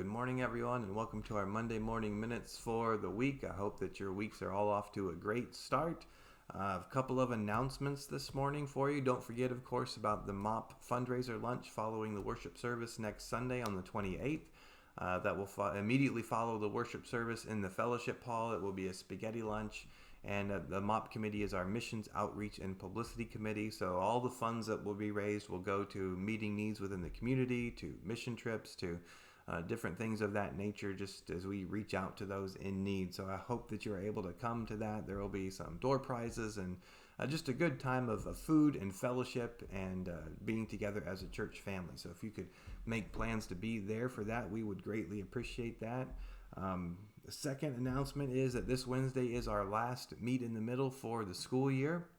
Good morning, everyone, and welcome to our Monday morning minutes for the week. I hope that your weeks are all off to a great start. A couple of announcements this morning for you. Don't forget, of course, about the MOP fundraiser lunch following the worship service next Sunday on the 28th. That will immediately follow the worship service in the fellowship hall. It will be a spaghetti lunch. And the MOP committee is our Missions Outreach and Publicity Committee. So all the funds that will be raised will go to meeting needs within the community, to mission trips, to different things of that nature, just as we reach out to those in need. So I hope that you're able to come to that. There will be some door prizes and just a good time of food and fellowship and being together as a church family. So if you could make plans to be there for that, we would greatly appreciate that. The second announcement is that this Wednesday is our last meet in the middle for the school year.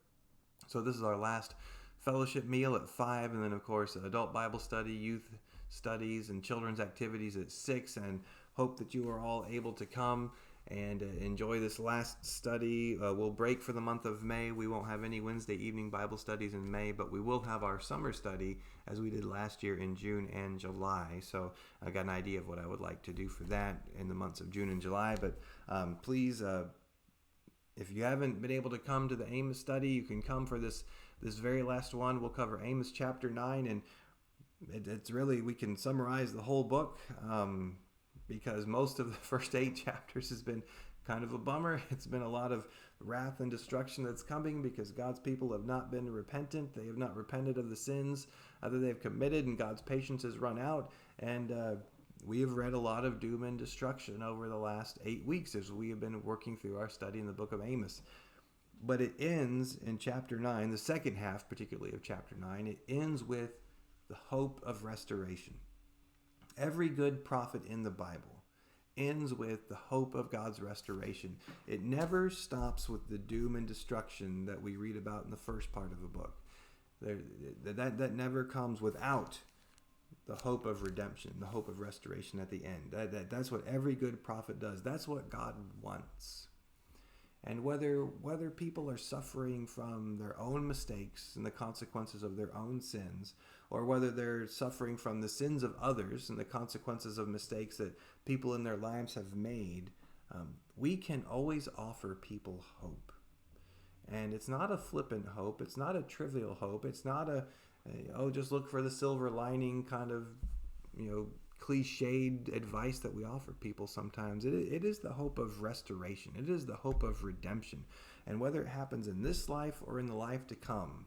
So this is our last fellowship meal at 5, and then of course adult Bible study, youth studies, and children's activities at 6. And hope that you are all able to come and enjoy this last study. We'll break for the month of May. We won't have any Wednesday evening Bible studies in May, but we will have our summer study as we did last year in June and July. So I got an idea of what I would like to do for that in the months of June and July. But please, if you haven't been able to come to the Amos study, you can come for this very last one. We'll cover Amos chapter 9, and it's really, we can summarize the whole book. Because most of the first 8 chapters has been kind of a bummer. It's been a lot of wrath and destruction that's coming because God's people have not been repentant. They have not repented of the sins that they've committed, and God's patience has run out. And we have read a lot of doom and destruction over the last 8 weeks as we have been working through our study in the book of Amos. But it ends in chapter 9, the second half particularly of chapter 9, it ends with the hope of restoration. Every good prophet in the Bible ends with the hope of God's restoration. It never stops with the doom and destruction that we read about in the first part of the book. That never comes without the hope of redemption, the hope of restoration at the end. That's what every good prophet does. That's what God wants. And whether people are suffering from their own mistakes and the consequences of their own sins, or whether they're suffering from the sins of others and the consequences of mistakes that people in their lives have made, we can always offer people hope. And it's not a flippant hope. It's not a trivial hope. It's not just look for the silver lining kind of, cliched advice that we offer people sometimes. It is the hope of restoration. It is the hope of redemption. And whether it happens in this life or in the life to come,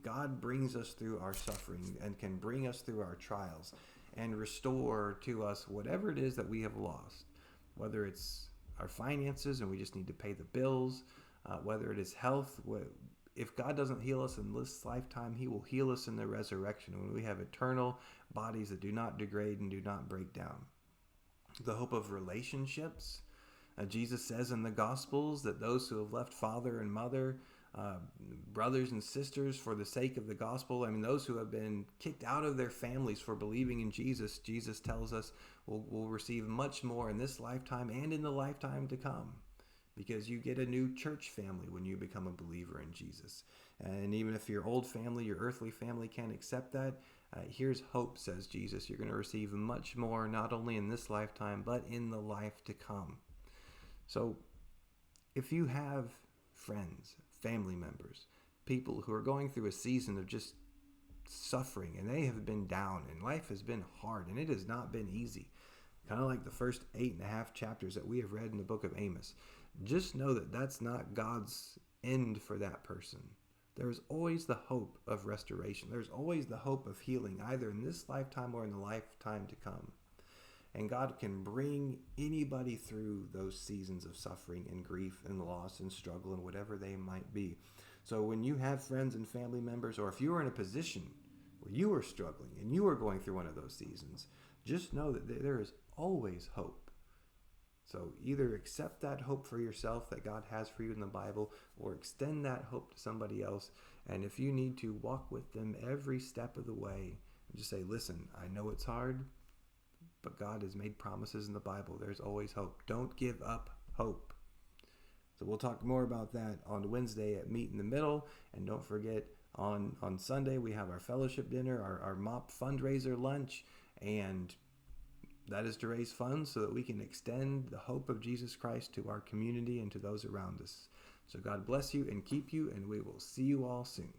God brings us through our suffering and can bring us through our trials and restore to us whatever it is that we have lost, whether it's our finances and we just need to pay the bills, whether it is health. If God doesn't heal us in this lifetime, he will heal us in the resurrection when we have eternal bodies that do not degrade and do not break down. The hope of relationships. Jesus says in the Gospels that those who have left father and mother, brothers and sisters for the sake of the gospel, those who have been kicked out of their families for believing in Jesus, Jesus tells us will receive much more in this lifetime and in the lifetime to come. Because you get a new church family when you become a believer in Jesus. And even if your old family, your earthly family can't accept that, here's hope, says Jesus. You're going to receive much more, not only in this lifetime, but in the life to come. So if you have friends, family members, people who are going through a season of just suffering, and they have been down, and life has been hard, and it has not been easy, kind of like the first 8.5 chapters that we have read in the book of Amos, just know that that's not God's end for that person. There's always the hope of restoration. There's always the hope of healing, either in this lifetime or in the lifetime to come. And God can bring anybody through those seasons of suffering and grief and loss and struggle and whatever they might be. So when you have friends and family members, or if you are in a position where you are struggling and you are going through one of those seasons, just know that there is always hope. So either accept that hope for yourself that God has for you in the Bible, or extend that hope to somebody else. And if you need to, walk with them every step of the way and just say, listen, I know it's hard, but God has made promises in the Bible. There's always hope. Don't give up hope. So we'll talk more about that on Wednesday at Meet in the Middle. And don't forget, on Sunday we have our fellowship dinner, our MOP fundraiser lunch, and That is to raise funds so that we can extend the hope of Jesus Christ to our community and to those around us. So God bless you and keep you, and we will see you all soon.